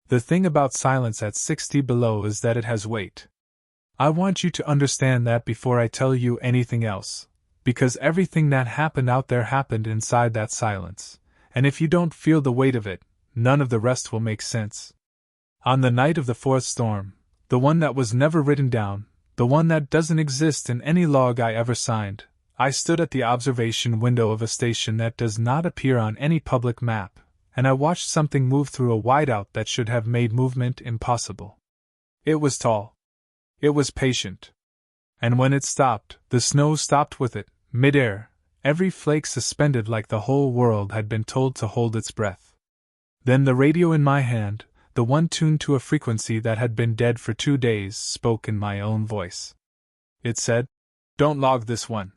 The thing about silence at 60 below is that it has weight. I want you to understand that before I tell you anything else, because everything that happened out there happened inside that silence, and if you don't feel the weight of it, none of the rest will make sense. On the night of the fourth storm, the one that was never written down, the one that doesn't exist in any log I ever signed, I stood at the observation window of a station that does not appear on any public map, and I watched something move through a whiteout that should have made movement impossible. It was tall. It was patient. And when it stopped, the snow stopped with it, mid-air, every flake suspended like the whole world had been told to hold its breath. Then the radio in my hand, the one tuned to a frequency that had been dead for 2 days, spoke in my own voice. It said, "Don't log this one."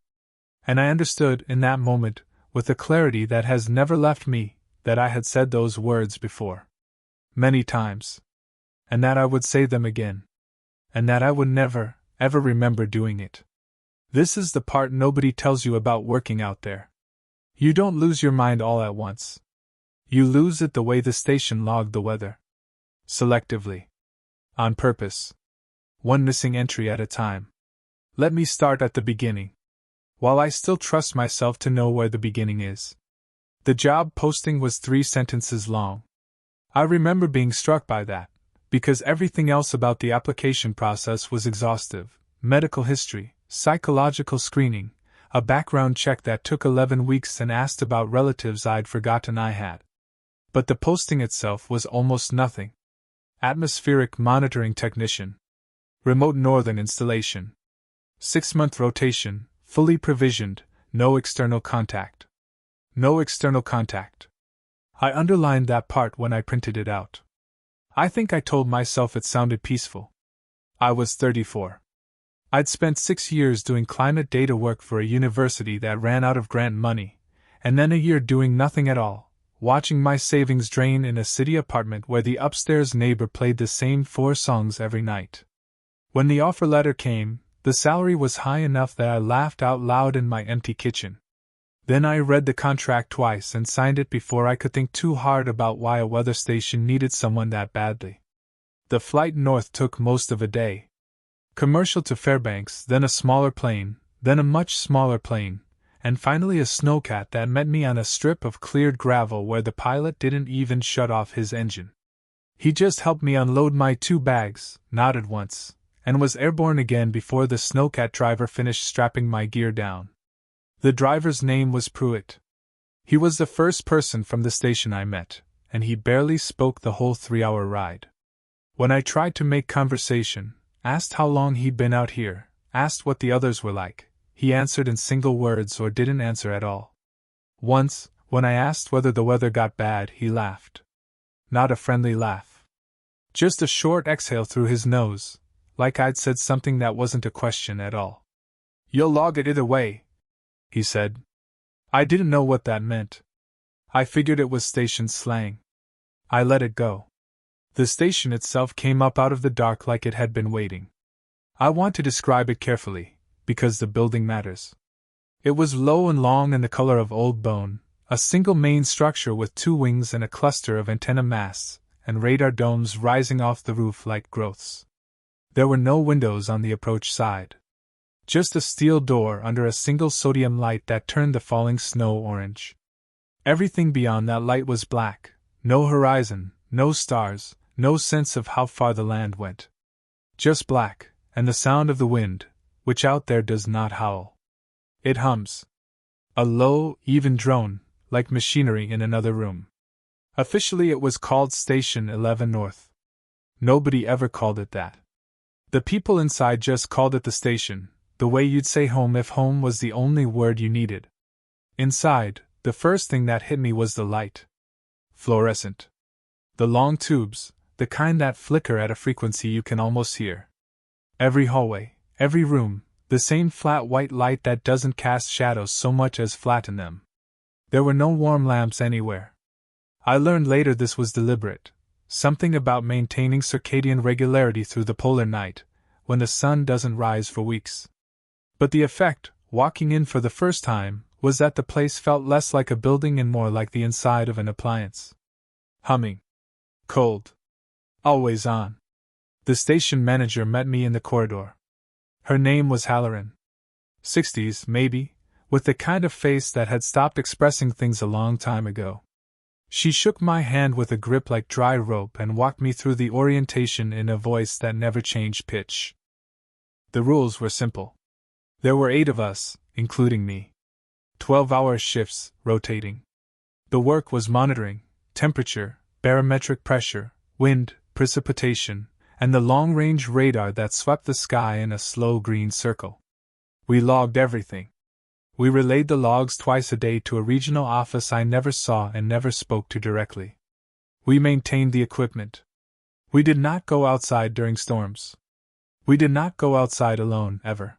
And I understood in that moment, with a clarity that has never left me, that I had said those words before. Many times. And that I would say them again. And that I would never, ever remember doing it. This is the part nobody tells you about working out there. You don't lose your mind all at once. You lose it the way the station logged the weather. Selectively. On purpose. One missing entry at a time. Let me start at the beginning. While I still trust myself to know where the beginning is. The job posting was 3 sentences long. I remember being struck by that, because everything else about the application process was exhaustive: medical history, psychological screening, a background check that took 11 weeks, and asked about relatives I'd forgotten I had. But the posting itself was almost nothing. Atmospheric monitoring technician. Remote northern installation. 6-month rotation, fully provisioned, no external contact. No external contact. I underlined that part when I printed it out. I think I told myself it sounded peaceful. I was 34. I'd spent 6 years doing climate data work for a university that ran out of grant money, and then a year doing nothing at all, watching my savings drain in a city apartment where the upstairs neighbor played the same 4 songs every night. When the offer letter came, the salary was high enough that I laughed out loud in my empty kitchen. Then I read the contract twice and signed it before I could think too hard about why a weather station needed someone that badly. The flight north took most of a day. Commercial to Fairbanks, then a smaller plane, then a much smaller plane, and finally a snowcat that met me on a strip of cleared gravel where the pilot didn't even shut off his engine. He just helped me unload my 2 bags, nodded once, and was airborne again before the snowcat driver finished strapping my gear down. The driver's name was Pruitt. He was the first person from the station I met, and he barely spoke the whole 3-hour ride. When I tried to make conversation, asked how long he'd been out here, asked what the others were like, he answered in single words or didn't answer at all. Once, when I asked whether the weather got bad, he laughed. Not a friendly laugh. Just a short exhale through his nose, like I'd said something that wasn't a question at all. "You'll log it either way," he said. I didn't know what that meant. I figured it was station slang. I let it go. The station itself came up out of the dark like it had been waiting. I want to describe it carefully, because the building matters. It was low and long and the color of old bone, a single main structure with 2 wings and a cluster of antenna masts, and radar domes rising off the roof like growths. There were no windows on the approach side. Just a steel door under a single sodium light that turned the falling snow orange. Everything beyond that light was black, no horizon, no stars, no sense of how far the land went. Just black, and the sound of the wind, which out there does not howl. It hums. A low, even drone, like machinery in another room. Officially it was called Station 11 North. Nobody ever called it that. The people inside just called it the station, the way you'd say home if home was the only word you needed. Inside, the first thing that hit me was the light. Fluorescent. The long tubes, the kind that flicker at a frequency you can almost hear. Every hallway, every room, the same flat white light that doesn't cast shadows so much as flatten them. There were no warm lamps anywhere. I learned later this was deliberate, something about maintaining circadian regularity through the polar night, when the sun doesn't rise for weeks. But the effect, walking in for the first time, was that the place felt less like a building and more like the inside of an appliance. Humming. Cold. Always on. The station manager met me in the corridor. Her name was Halloran. 60s, maybe, with the kind of face that had stopped expressing things a long time ago. She shook my hand with a grip like dry rope and walked me through the orientation in a voice that never changed pitch. The rules were simple. There were 8 of us, including me. 12-hour shifts, rotating. The work was monitoring temperature, barometric pressure, wind, precipitation, and the long-range radar that swept the sky in a slow green circle. We logged everything. We relayed the logs twice a day to a regional office I never saw and never spoke to directly. We maintained the equipment. We did not go outside during storms. We did not go outside alone, ever.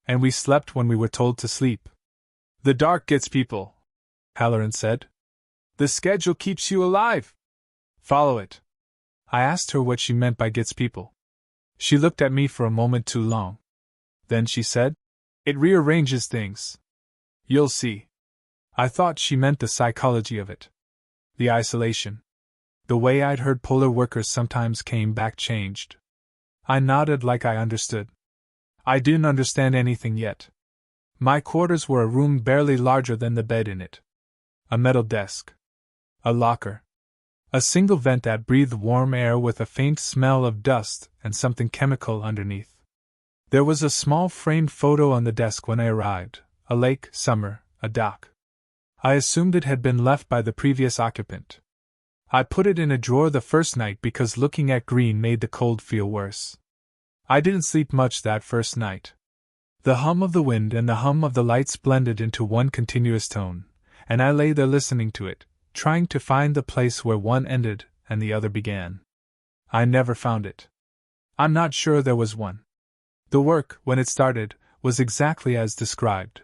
And we slept when we were told to sleep. The dark gets people, Halloran said. The schedule keeps you alive. Follow it. I asked her what she meant by gets people. She looked at me for a moment too long. Then she said, it rearranges things. You'll see. I thought she meant the psychology of it. The isolation. The way I'd heard polar workers sometimes came back changed. I nodded like I understood. I didn't understand anything yet. My quarters were a room barely larger than the bed in it. A metal desk. A locker. A single vent that breathed warm air with a faint smell of dust and something chemical underneath. There was a small framed photo on the desk when I arrived. A lake, summer, a dock. I assumed it had been left by the previous occupant. I put it in a drawer the first night because looking at green made the cold feel worse. I didn't sleep much that first night. The hum of the wind and the hum of the lights blended into one continuous tone, and I lay there listening to it, trying to find the place where one ended and the other began. I never found it. I'm not sure there was one. The work, when it started, was exactly as described.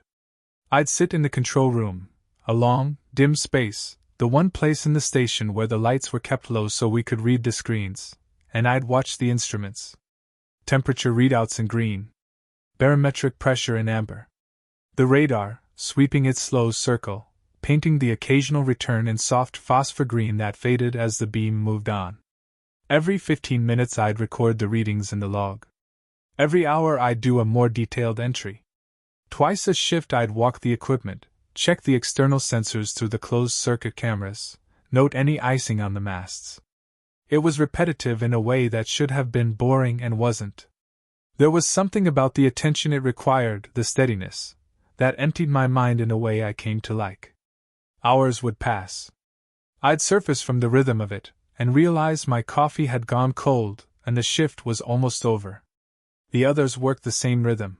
I'd sit in the control room, a long, dim space, the one place in the station where the lights were kept low so we could read the screens, and I'd watch the instruments. Temperature readouts in green. Barometric pressure in amber. The radar, sweeping its slow circle, painting the occasional return in soft phosphor green that faded as the beam moved on. Every 15 minutes I'd record the readings in the log. Every hour I'd do a more detailed entry. Twice a shift I'd walk the equipment, check the external sensors through the closed-circuit cameras, note any icing on the masts. It was repetitive in a way that should have been boring and wasn't. There was something about the attention it required, the steadiness, that emptied my mind in a way I came to like. Hours would pass. I'd surface from the rhythm of it, and realize my coffee had gone cold, and the shift was almost over. The others worked the same rhythm.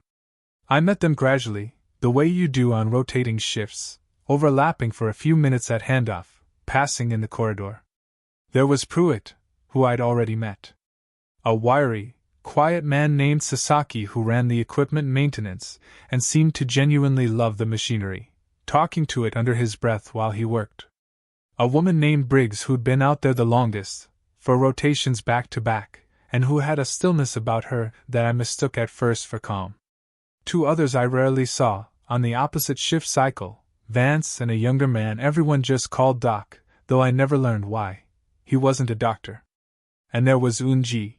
I met them gradually, the way you do on rotating shifts, overlapping for a few minutes at handoff, passing in the corridor. There was Pruitt, who I'd already met. A wiry, quiet man named Sasaki who ran the equipment maintenance and seemed to genuinely love the machinery, talking to it under his breath while he worked. A woman named Briggs who'd been out there the longest, for rotations back to back, and who had a stillness about her that I mistook at first for calm. 2 others I rarely saw, on the opposite shift cycle, Vance and a younger man everyone just called Doc, though I never learned why. He wasn't a doctor. And there was Eun-ji.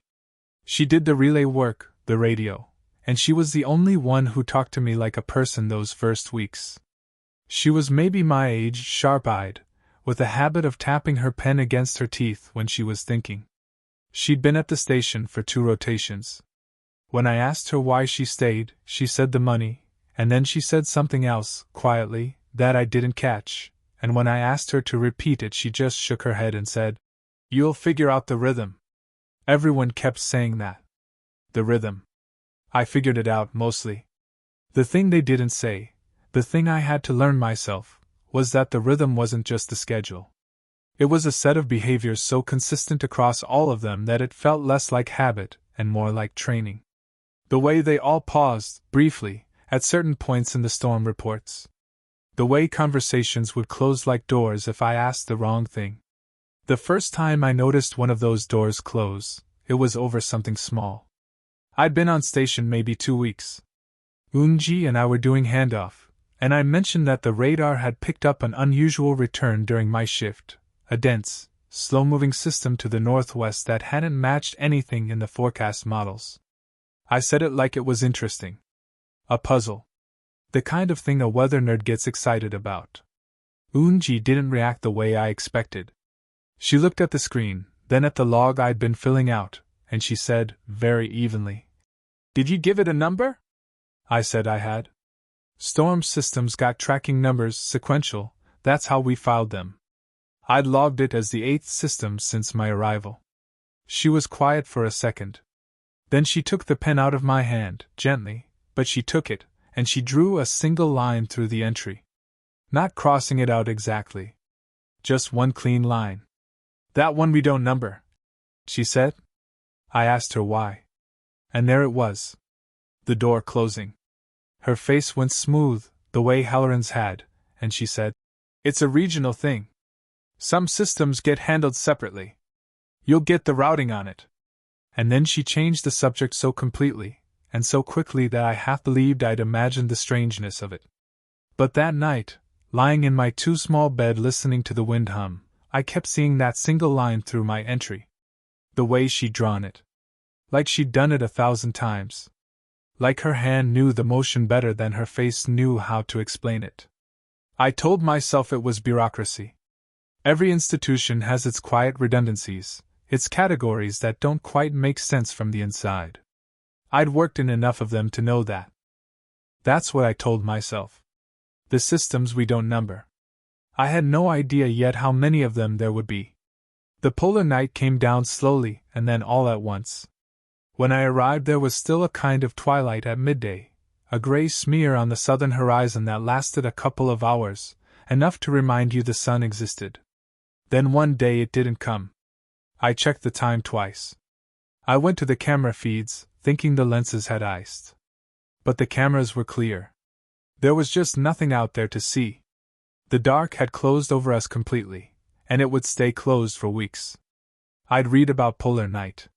She did the relay work, the radio, and she was the only one who talked to me like a person those first weeks. She was maybe my age, sharp-eyed, with a habit of tapping her pen against her teeth when she was thinking. She'd been at the station for 2 rotations. When I asked her why she stayed, she said the money, and then she said something else, quietly, that I didn't catch, and when I asked her to repeat it she just shook her head and said, "You'll figure out the rhythm." Everyone kept saying that. The rhythm. I figured it out, mostly. The thing they didn't say, the thing I had to learn myself, was that the rhythm wasn't just the schedule. It was a set of behaviors so consistent across all of them that it felt less like habit and more like training. The way they all paused, briefly, at certain points in the storm reports. The way conversations would close like doors if I asked the wrong thing. The first time I noticed one of those doors close, it was over something small. I'd been on station maybe 2 weeks. Eun-ji and I were doing handoff, and I mentioned that the radar had picked up an unusual return during my shift, a dense, slow-moving system to the northwest that hadn't matched anything in the forecast models. I said it like it was interesting. A puzzle. The kind of thing a weather nerd gets excited about. Unji didn't react the way I expected. She looked at the screen, then at the log I'd been filling out, and she said, very evenly, "Did you give it a number?" I said I had. Storm systems got tracking numbers, sequential, that's how we filed them. I'd logged it as the 8th system since my arrival. She was quiet for a second. Then she took the pen out of my hand, gently, but she took it, and she drew a single line through the entry. Not crossing it out exactly. Just one clean line. "That one we don't number," she said. I asked her why. And there it was. The door closing. Her face went smooth, the way Halloran's had, and she said, "It's a regional thing. Some systems get handled separately. You'll get the routing on it." And then she changed the subject so completely, and so quickly that I half believed I'd imagined the strangeness of it. But that night, lying in my too small bed listening to the wind hum, I kept seeing that single line through my entry. The way she'd drawn it. Like she'd done it 1,000 times. Like her hand knew the motion better than her face knew how to explain it. I told myself it was bureaucracy. Every institution has its quiet redundancies, its categories that don't quite make sense from the inside. I'd worked in enough of them to know that. That's what I told myself. The systems we don't number. I had no idea yet how many of them there would be. The polar night came down slowly and then all at once. When I arrived there was still a kind of twilight at midday, a gray smear on the southern horizon that lasted a couple of hours, enough to remind you the sun existed. Then one day it didn't come. I checked the time twice. I went to the camera feeds, thinking the lenses had iced. But the cameras were clear. There was just nothing out there to see. The dark had closed over us completely, and it would stay closed for weeks. I'd read about polar night.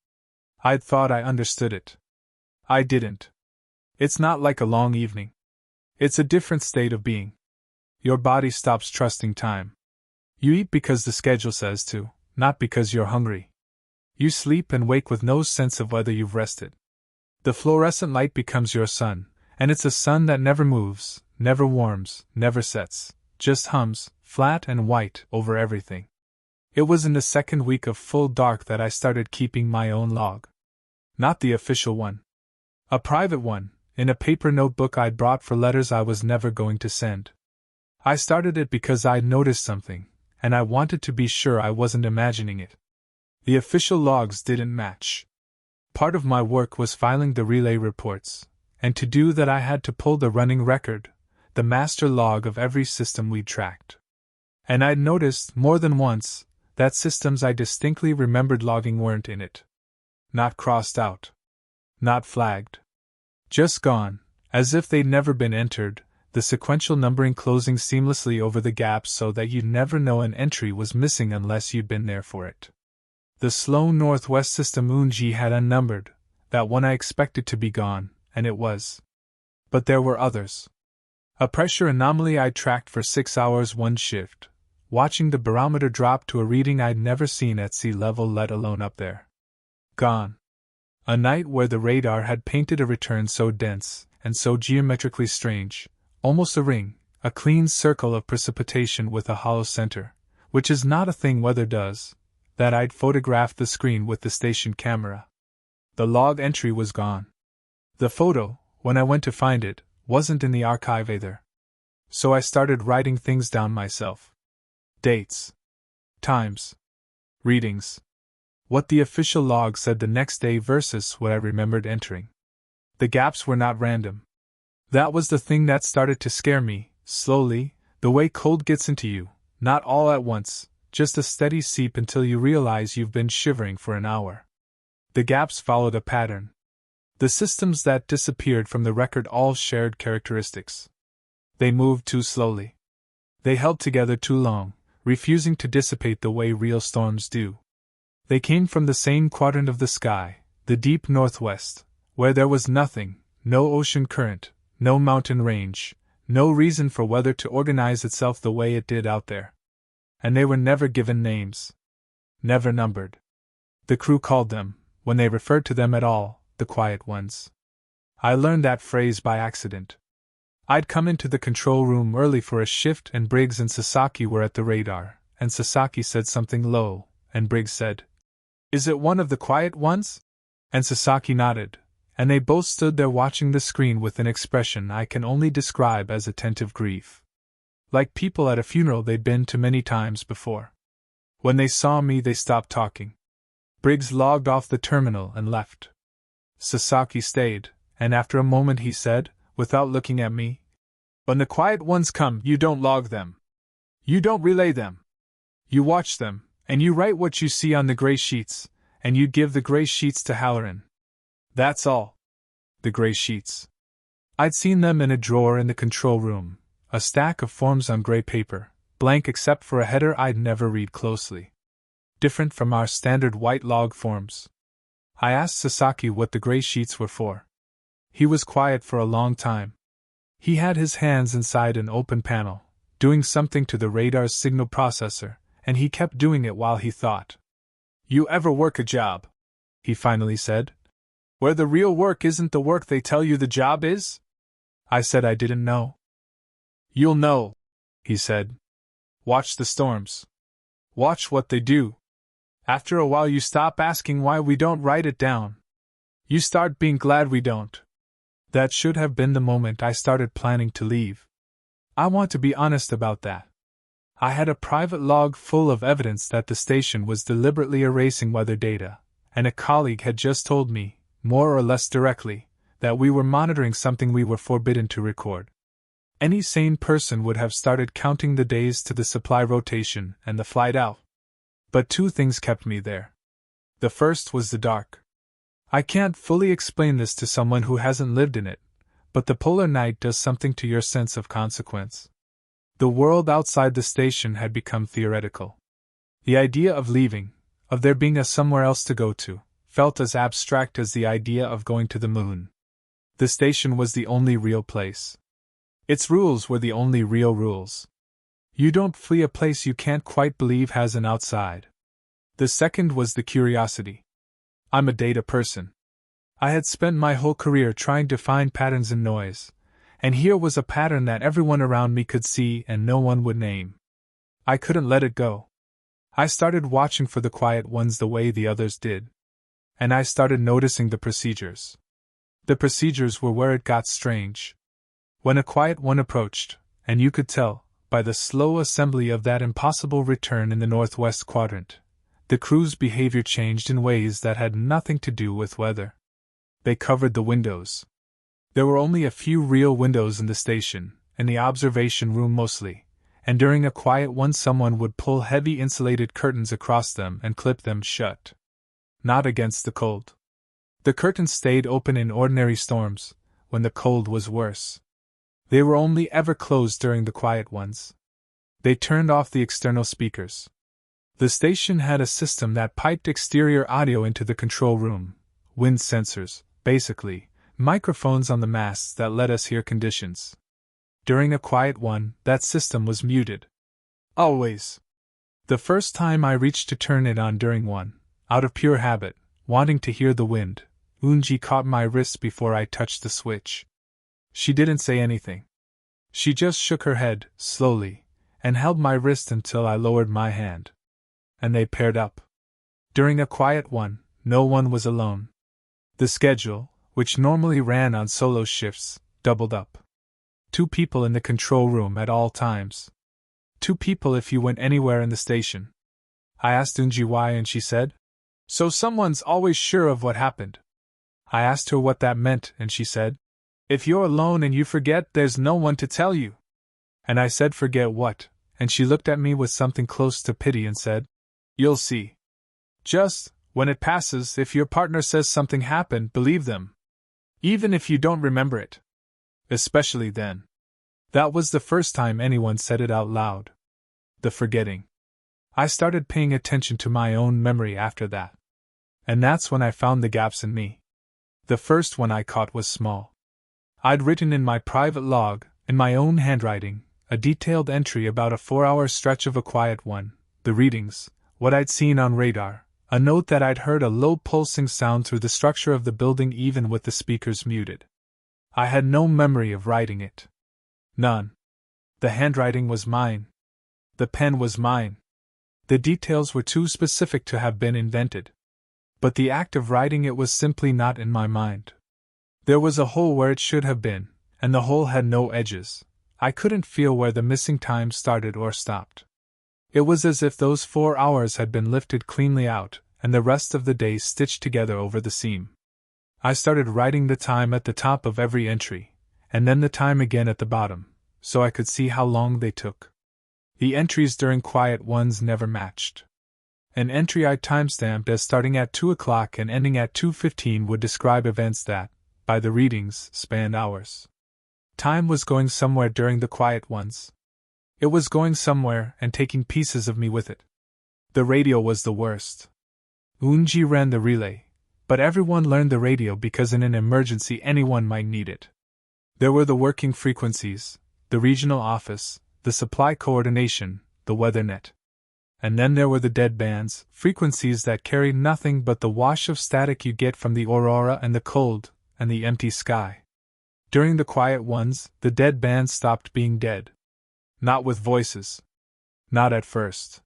I'd thought I understood it. I didn't. It's not like a long evening. It's a different state of being. Your body stops trusting time. You eat because the schedule says to, not because you're hungry. You sleep and wake with no sense of whether you've rested. The fluorescent light becomes your sun, and it's a sun that never moves, never warms, never sets, just hums, flat and white, over everything. It was in the second week of full dark that I started keeping my own log. Not the official one. A private one, in a paper notebook I'd brought for letters I was never going to send. I started it because I'd noticed something, and I wanted to be sure I wasn't imagining it. The official logs didn't match. Part of my work was filing the relay reports, and to do that I had to pull the running record, the master log of every system we'd tracked. And I'd noticed, more than once, that systems I distinctly remembered logging weren't in it. Not crossed out. Not flagged. Just gone, as if they'd never been entered, the sequential numbering closing seamlessly over the gaps so that you'd never know an entry was missing unless you'd been there for it. The slow northwest system Unji had unnumbered, that one I expected to be gone, and it was. But there were others. A pressure anomaly I'd tracked for 6 hours one shift, watching the barometer drop to a reading I'd never seen at sea level, let alone up there. Gone. A night where the radar had painted a return so dense, and so geometrically strange, almost a ring, a clean circle of precipitation with a hollow center, which is not a thing weather does, that I'd photographed the screen with the station camera. The log entry was gone. The photo, when I went to find it, wasn't in the archive either. So I started writing things down myself. Dates. Times. Readings. What the official log said the next day versus what I remembered entering. The gaps were not random. That was the thing that started to scare me, slowly, the way cold gets into you, not all at once, just a steady seep until you realize you've been shivering for an hour. The gaps followed a pattern. The systems that disappeared from the record all shared characteristics. They moved too slowly. They held together too long, refusing to dissipate the way real storms do. They came from the same quadrant of the sky, the deep northwest, where there was nothing, no ocean current, no mountain range, no reason for weather to organize itself the way it did out there. And they were never given names. never numbered. The crew called them, when they referred to them at all, the quiet ones. I learned that phrase by accident. I'd come into the control room early for a shift and Briggs and Sasaki were at the radar, and Sasaki said something low, and Briggs said, "Is it one of the quiet ones?" And Sasaki nodded, and they both stood there watching the screen with an expression I can only describe as attentive grief. Like people at a funeral they'd been to many times before. When they saw me, they stopped talking. Briggs logged off the terminal and left. Sasaki stayed, and after a moment he said, without looking at me, "When the quiet ones come, you don't log them. You don't relay them. You watch them, and you write what you see on the gray sheets, and you give the gray sheets to Halloran. That's all." The gray sheets. I'd seen them in a drawer in the control room, a stack of forms on gray paper, blank except for a header I'd never read closely. Different from our standard white log forms. I asked Sasaki what the gray sheets were for. He was quiet for a long time. He had his hands inside an open panel, doing something to the radar's signal processor, and he kept doing it while he thought. "You ever work a job," he finally said, "where the real work isn't the work they tell you the job is?" I said I didn't know. "You'll know," he said. "Watch the storms. Watch what they do. After a while you stop asking why we don't write it down. You start being glad we don't." That should have been the moment I started planning to leave. I want to be honest about that. I had a private log full of evidence that the station was deliberately erasing weather data, and a colleague had just told me, more or less directly, that we were monitoring something we were forbidden to record. Any sane person would have started counting the days to the supply rotation and the flight out. But two things kept me there. The first was the dark. I can't fully explain this to someone who hasn't lived in it, but the polar night does something to your sense of consequence. The world outside the station had become theoretical. The idea of leaving, of there being a somewhere else to go to, felt as abstract as the idea of going to the moon. The station was the only real place. Its rules were the only real rules. You don't flee a place you can't quite believe has an outside. The second was the curiosity. I'm a data person. I had spent my whole career trying to find patterns in noise, and here was a pattern that everyone around me could see and no one would name. I couldn't let it go. I started watching for the quiet ones the way the others did. And I started noticing the procedures. The procedures were where it got strange. When a quiet one approached, and you could tell, by the slow assembly of that impossible return in the northwest quadrant, the crew's behavior changed in ways that had nothing to do with weather. They covered the windows. There were only a few real windows in the station, in the observation room mostly, and during a quiet one someone would pull heavy insulated curtains across them and clip them shut. Not against the cold. The curtains stayed open in ordinary storms, when the cold was worse. They were only ever closed during the quiet ones. They turned off the external speakers. The station had a system that piped exterior audio into the control room, wind sensors, basically, microphones on the masts that let us hear conditions. During a quiet one, that system was muted. Always. The first time I reached to turn it on during one, out of pure habit, wanting to hear the wind, Unji caught my wrist before I touched the switch. She didn't say anything. She just shook her head, slowly, and held my wrist until I lowered my hand. And they paired up. During a quiet one, no one was alone. The schedule, which normally ran on solo shifts, doubled up. 2 people in the control room at all times. 2 people if you went anywhere in the station. I asked Unji why and she said, "So someone's always sure of what happened." I asked her what that meant and she said, "If you're alone and you forget, there's no one to tell you." And I said, "Forget what?" And she looked at me with something close to pity and said, "You'll see. Just, when it passes, if your partner says something happened, believe them. Even if you don't remember it. Especially then." That was the first time anyone said it out loud. The forgetting. I started paying attention to my own memory after that. And that's when I found the gaps in me. The first one I caught was small. I'd written in my private log, in my own handwriting, a detailed entry about a 4-hour stretch of a quiet one, the readings, what I'd seen on radar, a note that I'd heard a low pulsing sound through the structure of the building even with the speakers muted. I had no memory of writing it. None. The handwriting was mine. The pen was mine. The details were too specific to have been invented. But the act of writing it was simply not in my mind. There was a hole where it should have been, and the hole had no edges. I couldn't feel where the missing time started or stopped. It was as if those 4 hours had been lifted cleanly out, and the rest of the day stitched together over the seam. I started writing the time at the top of every entry, and then the time again at the bottom, so I could see how long they took. The entries during quiet ones never matched. An entry I timestamped as starting at 2 o'clock and ending at 2:15 would describe events that, by the readings, spanned hours. Time was going somewhere during the quiet ones. It was going somewhere and taking pieces of me with it. The radio was the worst. Unji ran the relay, but everyone learned the radio because in an emergency anyone might need it. There were the working frequencies, the regional office, the supply coordination, the weather net. And then there were the dead bands, frequencies that carried nothing but the wash of static you get from the aurora and the cold, and the empty sky. During the quiet ones, the dead bands stopped being dead. Not with voices. Not at first.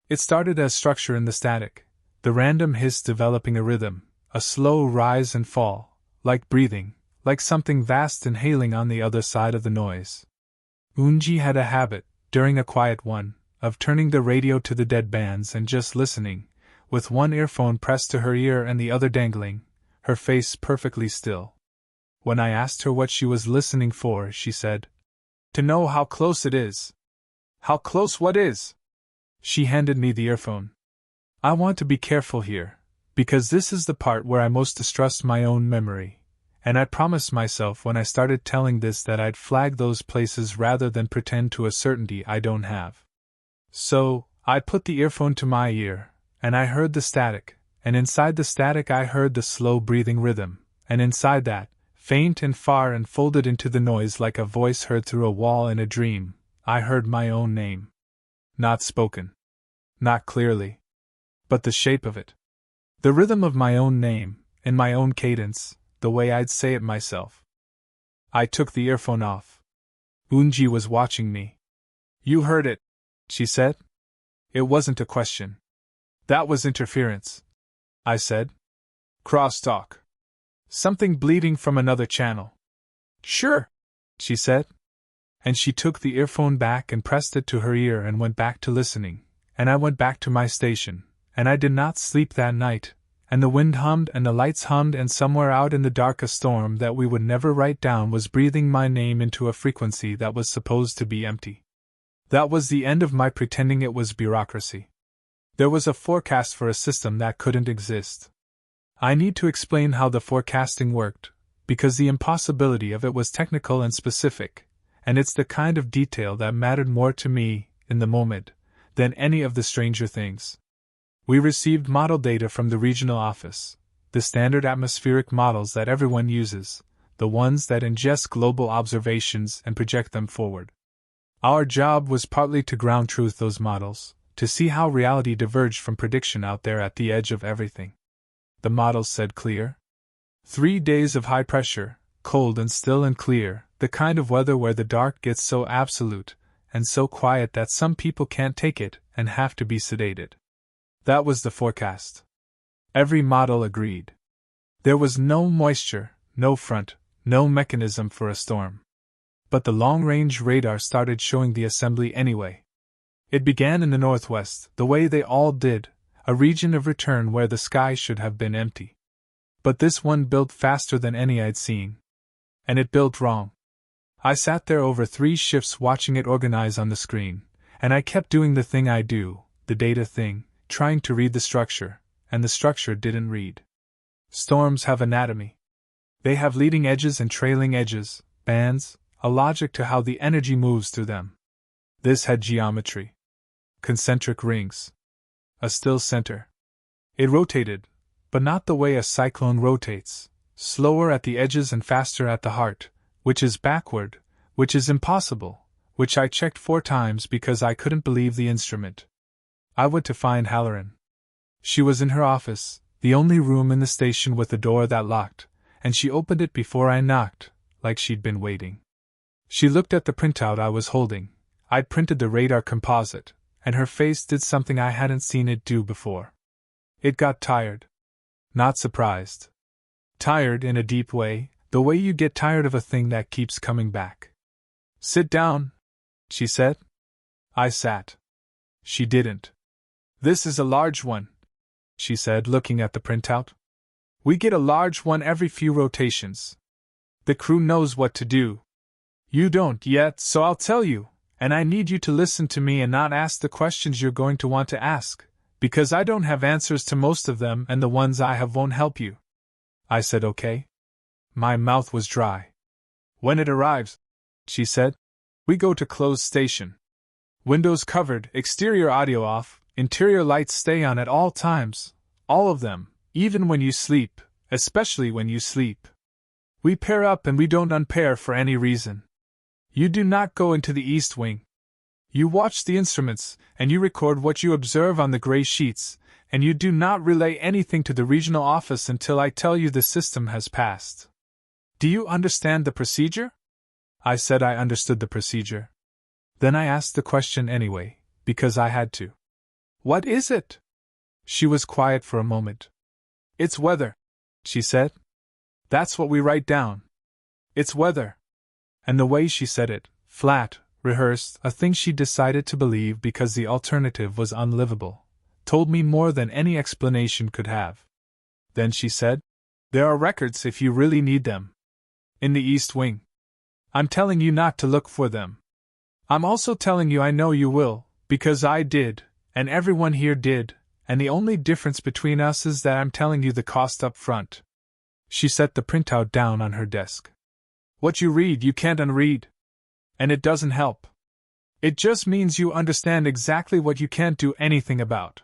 It started as structure in the static, the random hiss developing a rhythm, a slow rise and fall, like breathing, like something vast inhaling on the other side of the noise. Unji had a habit, during a quiet one, of turning the radio to the dead bands and just listening, with one earphone pressed to her ear and the other dangling, her face perfectly still. When I asked her what she was listening for, she said, "To know how close it is." "How close what is?" She handed me the earphone. I want to be careful here, because this is the part where I most distrust my own memory, and I promised myself when I started telling this that I'd flag those places rather than pretend to a certainty I don't have. So, I put the earphone to my ear, and I heard the static, and inside the static I heard the slow breathing rhythm, and inside that, faint and far and folded into the noise like a voice heard through a wall in a dream, I heard my own name. Not spoken. Not clearly. But the shape of it. The rhythm of my own name, in my own cadence, the way I'd say it myself. I took the earphone off. Unji was watching me. "You heard it," she said. It wasn't a question. That was interference, I said. Crosstalk. Something bleeding from another channel. "Sure," she said. And she took the earphone back and pressed it to her ear and went back to listening, and I went back to my station, and I did not sleep that night, and the wind hummed and the lights hummed, and somewhere out in the dark a storm that we would never write down was breathing my name into a frequency that was supposed to be empty. That was the end of my pretending it was bureaucracy. There was a forecast for a system that couldn't exist. I need to explain how the forecasting worked, because the impossibility of it was technical and specific, and it's the kind of detail that mattered more to me, in the moment, than any of the stranger things. We received model data from the regional office, the standard atmospheric models that everyone uses, the ones that ingest global observations and project them forward. Our job was partly to ground truth those models, to see how reality diverged from prediction out there at the edge of everything. The models said clear. 3 days of high pressure, cold and still and clear, the kind of weather where the dark gets so absolute and so quiet that some people can't take it and have to be sedated. That was the forecast. Every model agreed. There was no moisture, no front, no mechanism for a storm. But the long-range radar started showing the assembly anyway. It began in the northwest, the way they all did, a region of return where the sky should have been empty. But this one built faster than any I'd seen. And it built wrong. I sat there over 3 shifts watching it organize on the screen, and I kept doing the thing I do, the data thing, trying to read the structure, and the structure didn't read. Storms have anatomy. They have leading edges and trailing edges, bands, a logic to how the energy moves through them. This had geometry. Concentric rings. A still center. It rotated, but not the way a cyclone rotates, slower at the edges and faster at the heart, which is backward, which is impossible, which I checked 4 times because I couldn't believe the instrument. I went to find Halloran. She was in her office, the only room in the station with a door that locked, and she opened it before I knocked, like she'd been waiting. She looked at the printout I was holding. I'd printed the radar composite, and her face did something I hadn't seen it do before. It got tired. Not surprised. Tired in a deep way, the way you get tired of a thing that keeps coming back. "Sit down," she said. I sat. She didn't. "This is a large one," she said, looking at the printout. "We get a large one every few rotations. The crew knows what to do. You don't yet, so I'll tell you, and I need you to listen to me and not ask the questions you're going to want to ask, because I don't have answers to most of them and the ones I have won't help you." I said okay. My mouth was dry. "When it arrives," she said, "we go to closed station. Windows covered, exterior audio off, interior lights stay on at all times, all of them, even when you sleep, especially when you sleep. We pair up and we don't unpair for any reason. You do not go into the East Wing. You watch the instruments, and you record what you observe on the gray sheets, and you do not relay anything to the regional office until I tell you the system has passed. Do you understand the procedure?" I said I understood the procedure. Then I asked the question anyway, because I had to. "What is it?" She was quiet for a moment. "It's weather," she said. "That's what we write down. It's weather." And the way she said it, flat, rehearsed, a thing she decided to believe because the alternative was unlivable, told me more than any explanation could have. Then she said, "There are records if you really need them. In the East Wing. I'm telling you not to look for them. I'm also telling you I know you will, because I did, and everyone here did, and the only difference between us is that I'm telling you the cost up front." She set the printout down on her desk. "What you read you can't unread. And it doesn't help. It just means you understand exactly what you can't do anything about.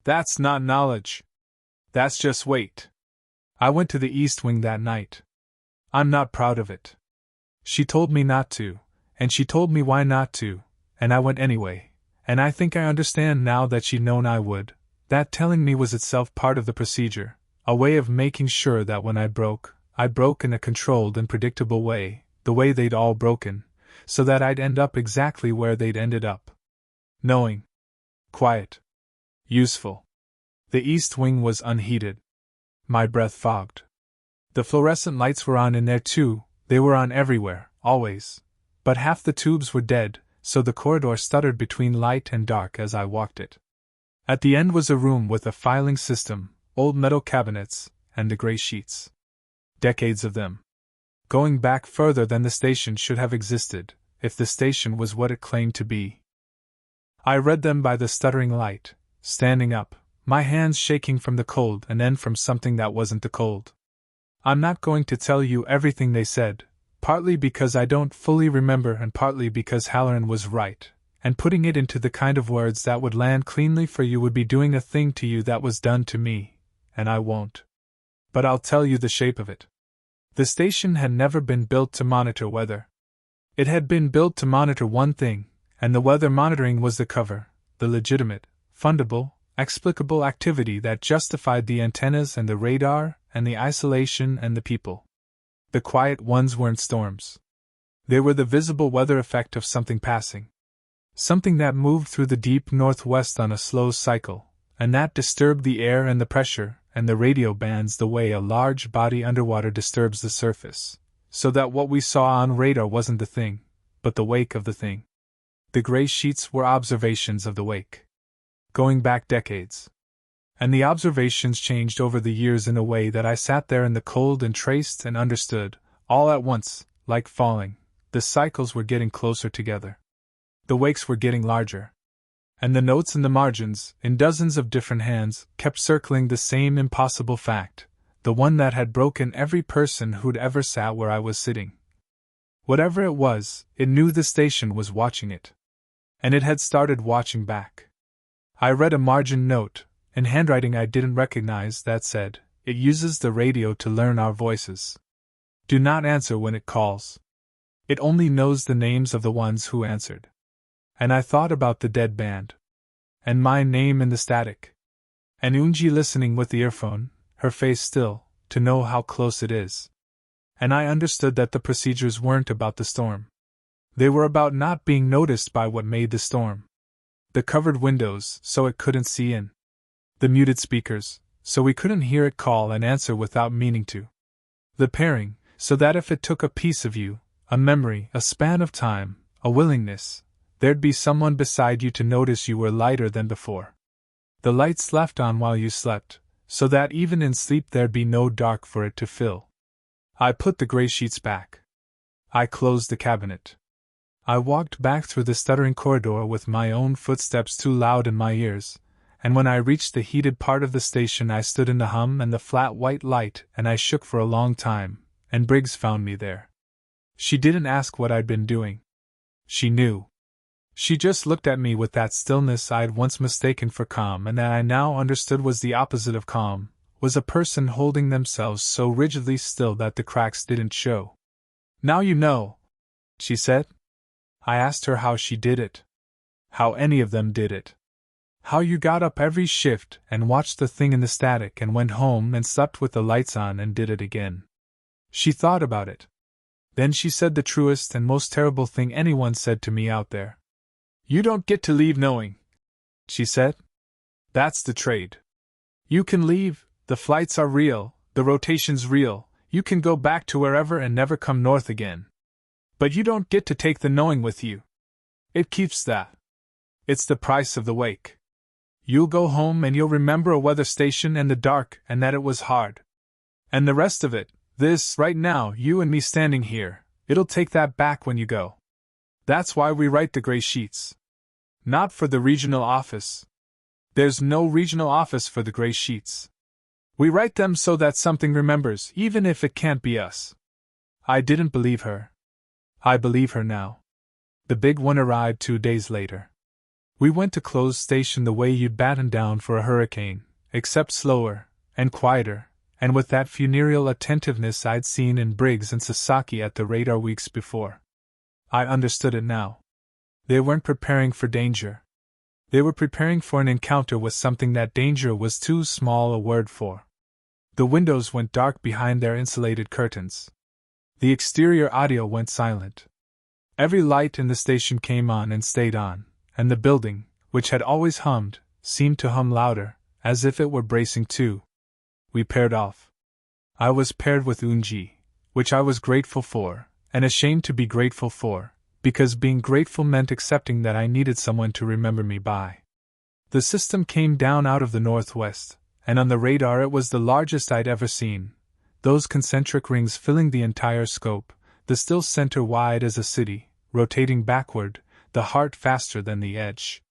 That's not knowledge. That's just weight." I went to the East Wing that night. I'm not proud of it. She told me not to, and she told me why not to, and I went anyway, and I think I understand now that she'd known I would. That telling me was itself part of the procedure, a way of making sure that when I broke in a controlled and predictable way, the way they'd all broken, so that I'd end up exactly where they'd ended up. Knowing. Quiet. Useful. The East Wing was unheated. My breath fogged. The fluorescent lights were on in there too, they were on everywhere, always. But half the tubes were dead, so the corridor stuttered between light and dark as I walked it. At the end was a room with a filing system, old metal cabinets, and the gray sheets. Decades of them. Going back further than the station should have existed, if the station was what it claimed to be. I read them by the stuttering light, standing up, my hands shaking from the cold and then from something that wasn't the cold. I'm not going to tell you everything they said, partly because I don't fully remember and partly because Halloran was right, and putting it into the kind of words that would land cleanly for you would be doing a thing to you that was done to me, and I won't. But I'll tell you the shape of it. The station had never been built to monitor weather. It had been built to monitor one thing, and the weather monitoring was the cover, the legitimate, fundable, explicable activity that justified the antennas and the radar and the isolation and the people. The quiet ones weren't storms. They were the visible weather effect of something passing. Something that moved through the deep northwest on a slow cycle, and that disturbed the air and the pressure and the radio bands the way a large body underwater disturbs the surface, so that what we saw on radar wasn't the thing, but the wake of the thing. The gray sheets were observations of the wake. Going back decades. And the observations changed over the years in a way that I sat there in the cold and traced and understood, all at once, like falling. The cycles were getting closer together. The wakes were getting larger. And the notes in the margins, in dozens of different hands, kept circling the same impossible fact, the one that had broken every person who'd ever sat where I was sitting. Whatever it was, it knew the station was watching it. And it had started watching back. I read a margin note, in handwriting I didn't recognize, that said, "It uses the radio to learn our voices. Do not answer when it calls. It only knows the names of the ones who answered." And I thought about the dead band. and my name in the static. And Unji listening with the earphone, her face still, to know how close it is. And I understood that the procedures weren't about the storm. They were about not being noticed by what made the storm. The covered windows, so it couldn't see in. The muted speakers, so we couldn't hear it call and answer without meaning to. The pairing, so that if it took a piece of you, a memory, a span of time, a willingness, there'd be someone beside you to notice you were lighter than before. The lights left on while you slept, so that even in sleep there'd be no dark for it to fill. I put the gray sheets back. I closed the cabinet. I walked back through the stuttering corridor with my own footsteps too loud in my ears, and when I reached the heated part of the station I stood in the hum and the flat white light and I shook for a long time, and Briggs found me there. She didn't ask what I'd been doing. She knew. She just looked at me with that stillness I'd once mistaken for calm and that I now understood was the opposite of calm, was a person holding themselves so rigidly still that the cracks didn't show. "Now you know," she said. I asked her how she did it. How any of them did it. How you got up every shift and watched the thing in the static and went home and slept with the lights on and did it again. She thought about it. Then she said the truest and most terrible thing anyone said to me out there. "You don't get to leave knowing," she said. "That's the trade. You can leave, the flights are real, the rotation's real, you can go back to wherever and never come north again. But you don't get to take the knowing with you. It keeps that. It's the price of the wake. You'll go home and you'll remember a weather station and the dark and that it was hard. And the rest of it, this, right now, you and me standing here, it'll take that back when you go. That's why we write the gray sheets. Not for the regional office. There's no regional office for the gray sheets. We write them so that something remembers, even if it can't be us." I didn't believe her. I believe her now. The big one arrived 2 days later. We went to close station the way you'd batten down for a hurricane, except slower, and quieter, and with that funereal attentiveness I'd seen in Briggs and Sasaki at the radar weeks before. I understood it now. They weren't preparing for danger. They were preparing for an encounter with something that danger was too small a word for. The windows went dark behind their insulated curtains. The exterior audio went silent. Every light in the station came on and stayed on, and the building, which had always hummed, seemed to hum louder, as if it were bracing too. We paired off. I was paired with Unji, which I was grateful for, and ashamed to be grateful for, because being grateful meant accepting that I needed someone to remember me by. The system came down out of the northwest, and on the radar it was the largest I'd ever seen, those concentric rings filling the entire scope, the still center wide as a city, rotating backward, the heart faster than the edge.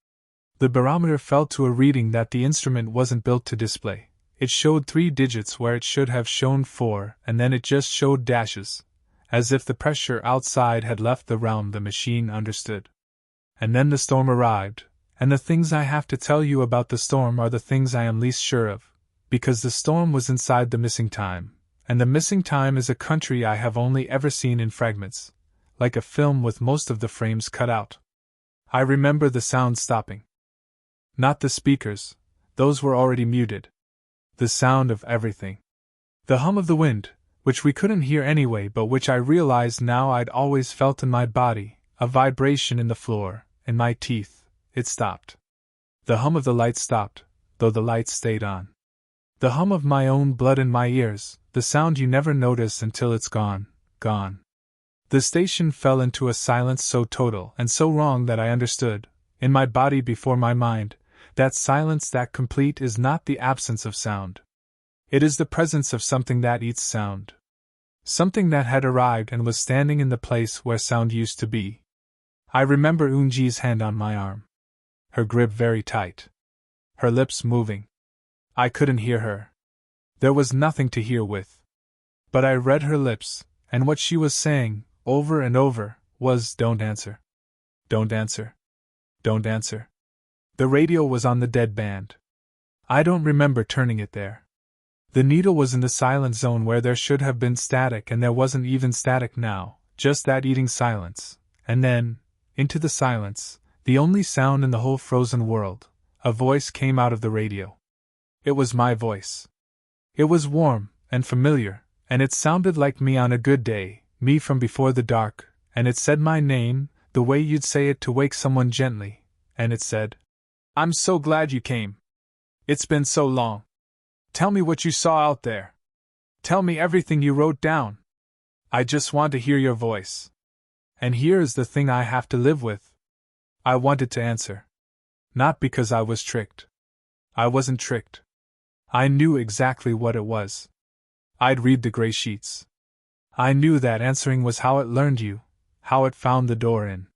The barometer fell to a reading that the instrument wasn't built to display. It showed 3 digits where it should have shown 4, and then it just showed dashes, as if the pressure outside had left the realm the machine understood. And then the storm arrived, and the things I have to tell you about the storm are the things I am least sure of, because the storm was inside the missing time, and the missing time is a country I have only ever seen in fragments, like a film with most of the frames cut out. I remember the sound stopping. Not the speakers, those were already muted. The sound of everything. The hum of the wind, which we couldn't hear anyway but which I realized now I'd always felt in my body, a vibration in the floor, in my teeth, it stopped. The hum of the lights stopped, though the lights stayed on. The hum of my own blood in my ears, the sound you never notice until it's gone, gone. The station fell into a silence so total and so wrong that I understood, in my body before my mind, that silence that complete is not the absence of sound. It is the presence of something that eats sound. Something that had arrived and was standing in the place where sound used to be. I remember Unji's hand on my arm. Her grip very tight. Her lips moving. I couldn't hear her. There was nothing to hear with. But I read her lips, and what she was saying, over and over, was, "Don't answer. Don't answer. Don't answer." The radio was on the dead band. I don't remember turning it there. The needle was in the silent zone where there should have been static, and there wasn't even static now, just that eating silence. And then, into the silence, the only sound in the whole frozen world, a voice came out of the radio. It was my voice. It was warm and familiar, and it sounded like me on a good day, me from before the dark, and it said my name, the way you'd say it to wake someone gently, and it said, "I'm so glad you came. It's been so long. Tell me what you saw out there. Tell me everything you wrote down. I just want to hear your voice. And here is the thing I have to live with." I wanted to answer. Not because I was tricked. I wasn't tricked. I knew exactly what it was. I'd read the gray sheets. I knew that answering was how it learned you, how it found the door in.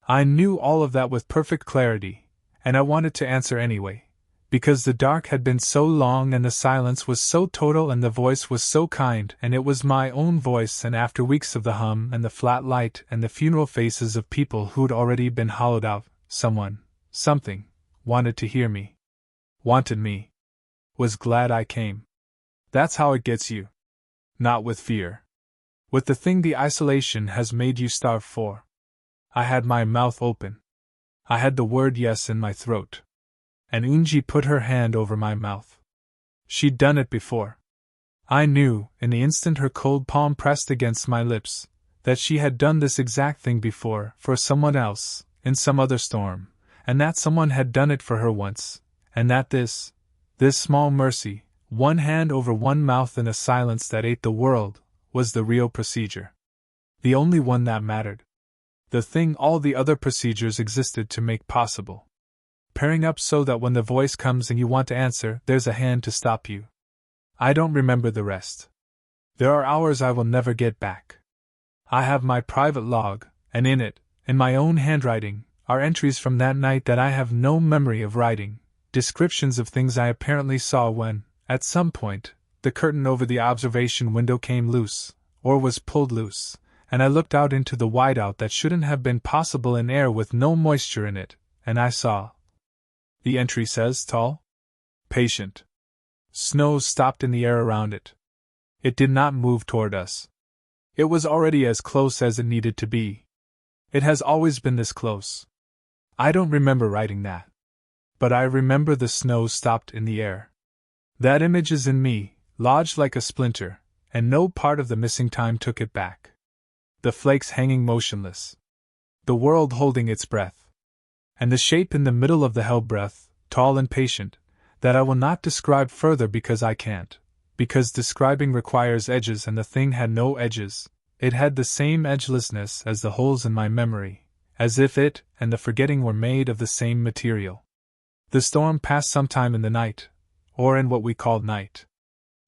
I knew all of that with perfect clarity, and I wanted to answer anyway, because the dark had been so long and the silence was so total and the voice was so kind and it was my own voice, and after weeks of the hum and the flat light and the funeral faces of people who'd already been hollowed out, someone, something, wanted to hear me. Wanted me. Was glad I came. That's how it gets you. Not with fear. With the thing the isolation has made you starve for. I had my mouth open. I had the word yes in my throat. And Unji put her hand over my mouth. She'd done it before. I knew, in the instant her cold palm pressed against my lips, that she had done this exact thing before, for someone else, in some other storm, and that someone had done it for her once, and that this small mercy, one hand over one mouth in a silence that ate the world, was the real procedure. The only one that mattered. The thing all the other procedures existed to make possible. Pairing up so that when the voice comes and you want to answer, there's a hand to stop you. I don't remember the rest. There are hours I will never get back. I have my private log, and in it, in my own handwriting, are entries from that night that I have no memory of writing, descriptions of things I apparently saw when, at some point, the curtain over the observation window came loose, or was pulled loose, and I looked out into the whiteout that shouldn't have been possible in air with no moisture in it, and I saw. The entry says tall, patient. Snow stopped in the air around it. It did not move toward us. It was already as close as it needed to be. It has always been this close. I don't remember writing that. But I remember the snow stopped in the air. That image is in me, lodged like a splinter, and no part of the missing time took it back. The flakes hanging motionless. The world holding its breath. And the shape in the middle of the held breath, tall and patient, that I will not describe further because I can't, because describing requires edges and the thing had no edges. It had the same edgelessness as the holes in my memory, as if it and the forgetting were made of the same material. The storm passed sometime in the night, or in what we called night.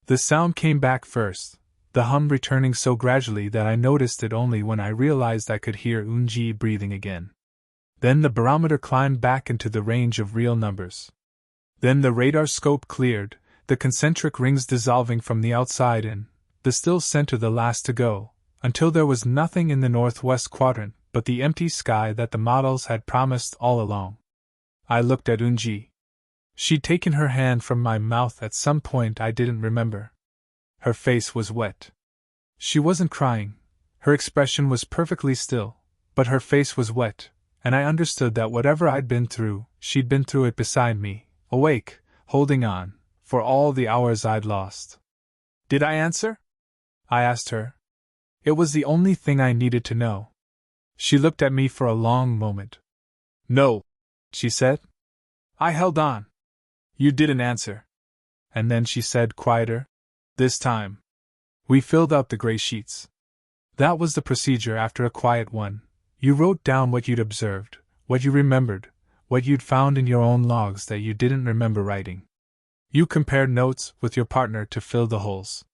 The sound came back first, the hum returning so gradually that I noticed it only when I realized I could hear Unji breathing again. Then the barometer climbed back into the range of real numbers. Then the radar scope cleared, the concentric rings dissolving from the outside in, the still center the last to go, until there was nothing in the northwest quadrant but the empty sky that the models had promised all along. I looked at Unji. She'd taken her hand from my mouth at some point I didn't remember. Her face was wet. She wasn't crying, her expression was perfectly still, but her face was wet, and I understood that whatever I'd been through, she'd been through it beside me, awake, holding on, for all the hours I'd lost. Did I answer? I asked her. It was the only thing I needed to know. She looked at me for a long moment. No, she said. I held on. You didn't answer. And then she said quieter, this time. We filled out the gray sheets. That was the procedure after a quiet one. You wrote down what you'd observed, what you remembered, what you'd found in your own logs that you didn't remember writing. You compared notes with your partner to fill the holes.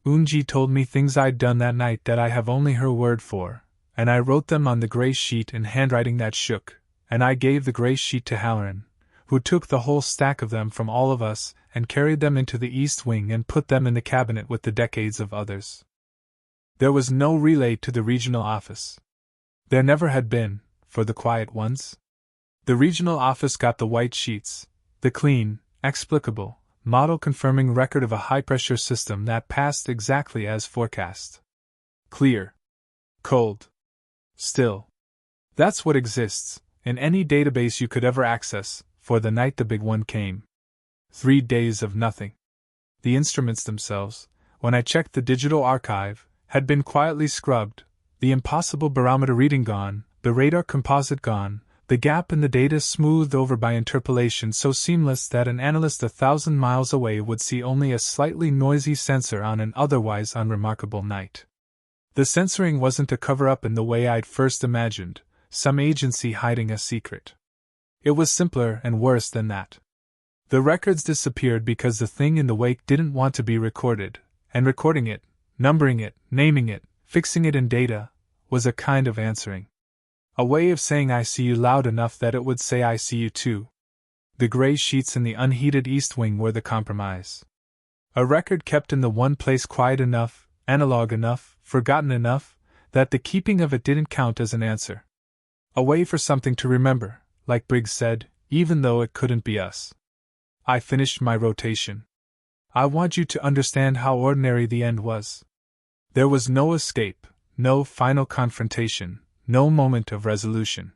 Unji told me things I'd done that night that I have only her word for, and I wrote them on the gray sheet in handwriting that shook, and I gave the gray sheet to Halloran, who took the whole stack of them from all of us and carried them into the East Wing and put them in the cabinet with the decades of others. There was no relay to the regional office. There never had been, for the quiet ones. The regional office got the white sheets, the clean, explicable, model-confirming record of a high-pressure system that passed exactly as forecast. Clear. Cold. Still. That's what exists, in any database you could ever access, for the night the big one came. 3 days of nothing. The instruments themselves, when I checked the digital archive, had been quietly scrubbed, the impossible barometer reading gone, the radar composite gone, the gap in the data smoothed over by interpolation so seamless that an analyst 1,000 miles away would see only a slightly noisy sensor on an otherwise unremarkable night. The censoring wasn't a cover-up in the way I'd first imagined, some agency hiding a secret. It was simpler and worse than that. The records disappeared because the thing in the wake didn't want to be recorded, and recording it, numbering it, naming it, fixing it in data, was a kind of answering. A way of saying I see you loud enough that it would say I see you too. The gray sheets in the unheated east wing were the compromise. A record kept in the one place quiet enough, analog enough, forgotten enough, that the keeping of it didn't count as an answer. A way for something to remember, like Briggs said, even though it couldn't be us. I finished my rotation. I want you to understand how ordinary the end was. There was no escape, no final confrontation, no moment of resolution.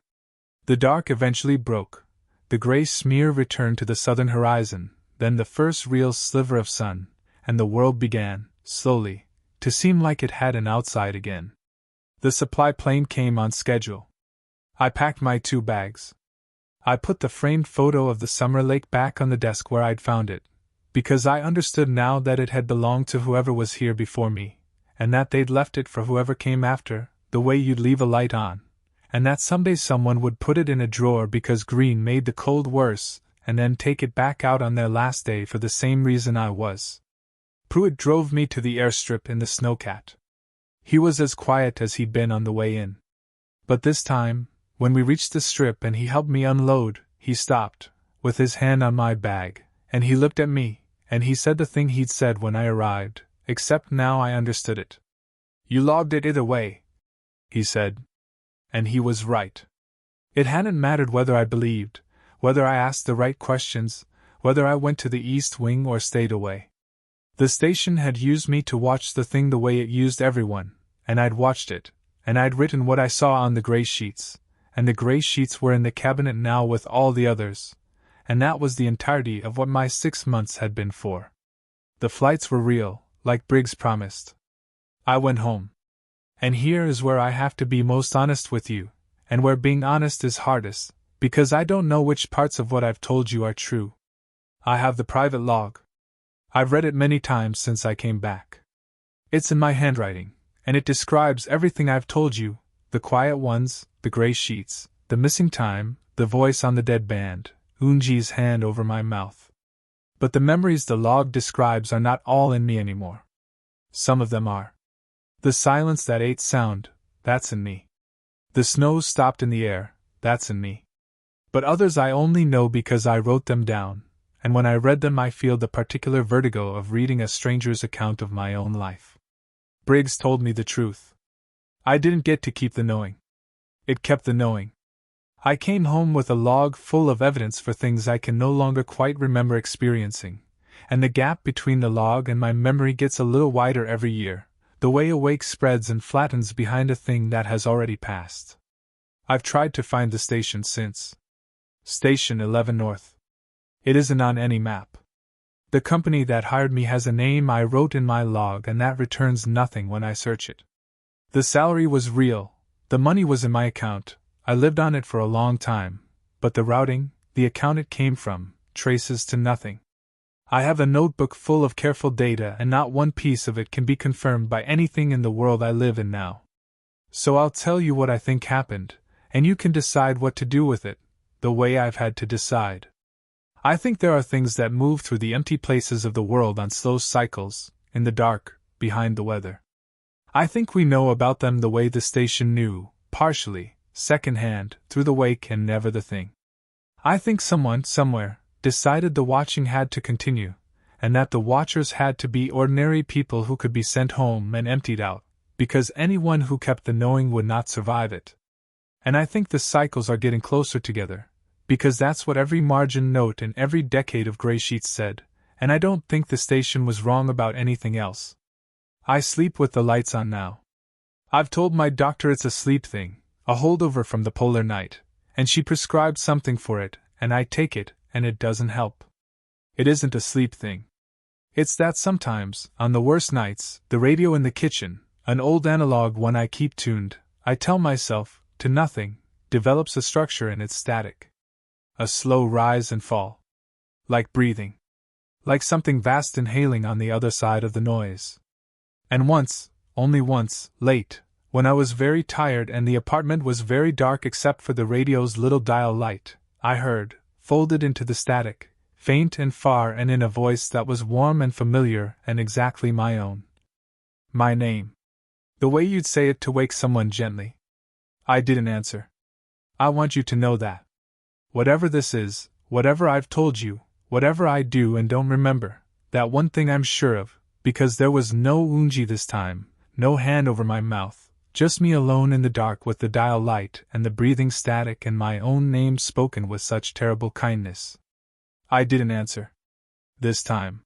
The dark eventually broke, the gray smear returned to the southern horizon, then the first real sliver of sun, and the world began, slowly, to seem like it had an outside again. The supply plane came on schedule. I packed my 2 bags. I put the framed photo of the summer lake back on the desk where I'd found it, because I understood now that it had belonged to whoever was here before me, and that they'd left it for whoever came after, the way you'd leave a light on, and that someday someone would put it in a drawer because green made the cold worse, and then take it back out on their last day for the same reason I was. Pruitt drove me to the airstrip in the Snowcat. He was as quiet as he'd been on the way in. But this time, when we reached the strip and he helped me unload, he stopped, with his hand on my bag, and he looked at me, and he said the thing he'd said when I arrived, except now I understood it. "You logged it either way," he said. And he was right. It hadn't mattered whether I believed, whether I asked the right questions, whether I went to the East Wing or stayed away. The station had used me to watch the thing the way it used everyone, and I'd watched it, and I'd written what I saw on the gray sheets, and the gray sheets were in the cabinet now with all the others, and that was the entirety of what my 6 months had been for. The flights were real, like Briggs promised. I went home. And here is where I have to be most honest with you, and where being honest is hardest, because I don't know which parts of what I've told you are true. I have the private log. I've read it many times since I came back. It's in my handwriting, and it describes everything I've told you, the quiet ones, the gray sheets, the missing time, the voice on the dead band, Unji's hand over my mouth. But the memories the log describes are not all in me anymore. Some of them are. The silence that ate sound, that's in me. The snow stopped in the air, that's in me. But others I only know because I wrote them down, and when I read them I feel the particular vertigo of reading a stranger's account of my own life. Briggs told me the truth. I didn't get to keep the knowing. It kept the knowing. I came home with a log full of evidence for things I can no longer quite remember experiencing, and the gap between the log and my memory gets a little wider every year, the way a wake spreads and flattens behind a thing that has already passed. I've tried to find the station since. Station 11 North. It isn't on any map. The company that hired me has a name I wrote in my log, and that returns nothing when I search it. The salary was real, the money was in my account, I lived on it for a long time, but the routing, the account it came from, traces to nothing. I have a notebook full of careful data, and not one piece of it can be confirmed by anything in the world I live in now. So I'll tell you what I think happened, and you can decide what to do with it, the way I've had to decide. I think there are things that move through the empty places of the world on slow cycles, in the dark, behind the weather. I think we know about them the way the station knew, partially, second-hand, through the wake and never the thing. I think someone, somewhere, decided the watching had to continue, and that the watchers had to be ordinary people who could be sent home and emptied out, because anyone who kept the knowing would not survive it. And I think the cycles are getting closer together, because that's what every margin note in every decade of gray sheets said, and I don't think the station was wrong about anything else. I sleep with the lights on now. I've told my doctor it's a sleep thing, a holdover from the polar night, and she prescribed something for it, and I take it, and it doesn't help. It isn't a sleep thing. It's that sometimes, on the worst nights, the radio in the kitchen, an old analog one I keep tuned, I tell myself, to nothing, develops a structure in its static. A slow rise and fall. Like breathing. Like something vast inhaling on the other side of the noise. And once, only once, late, when I was very tired and the apartment was very dark except for the radio's little dial light, I heard, folded into the static, faint and far and in a voice that was warm and familiar and exactly my own. My name. The way you'd say it to wake someone gently. I didn't answer. I want you to know that. Whatever this is, whatever I've told you, whatever I do and don't remember, that one thing I'm sure of, because there was no Unji this time, no hand over my mouth, just me alone in the dark with the dial light and the breathing static and my own name spoken with such terrible kindness. I didn't answer. This time.